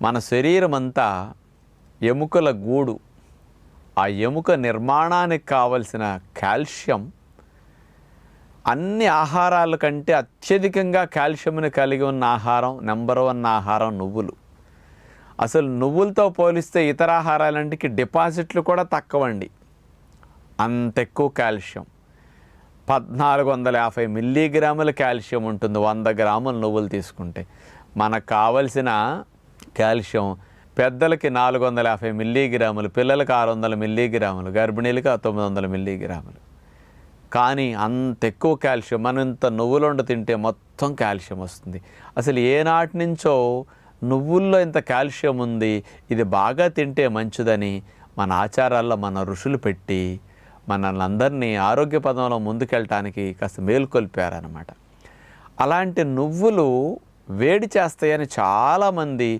మన శరీరం అంతా ఎముకల గూడు. ఆ ఎముక నిర్మాణానికి కావలసిన కాల్షియం అన్ని ఆహారాల కంటే అత్యధికంగా కాల్షియంని కలిగి ఉన్న ఆహారం, నెంబర్ 1 ఆహారం నువ్వులు. అసలు నువ్వులతో పోలిస్తే ఇతర ఆహారాలంటికి డిపాజిట్లు కూడా తక్కువండి. అంత ఎక్కువ కాల్షియం. 1450 మిల్లీగ్రాముల కాల్షియం ఉంటుంది 100 గ్రాముల నువ్వులు తీసుకుంటే. మనకు కావలసిన కాల్షియం పెద్దలకి 450 మిల్లీగ్రాములు, పిల్లలకి 600 మిల్లీగ్రాములు, గర్భిణీలకి 900 మిల్లీగ్రాములు. కానీ అంత ఎక్కువ కాల్షియం. మనం ఇంత నువ్వులుండ తింటే మొత్తం కాల్షియం వస్తుంది. అసలు ఏనాటి నుంచో నువ్వుల్లో ఇంత కాల్షియం ఉంది, ఇది బాగా తింటే మంచిదని మన ఆచారాల్లో మన ఋషులు పెట్టి మనల్ని అందరినీ ఆరోగ్య పదంలో ముందుకెళ్ళటానికి కాస్త మేలుకొల్పారనమాట. అలాంటి నువ్వులు వేడి చేస్తాయని చాలామంది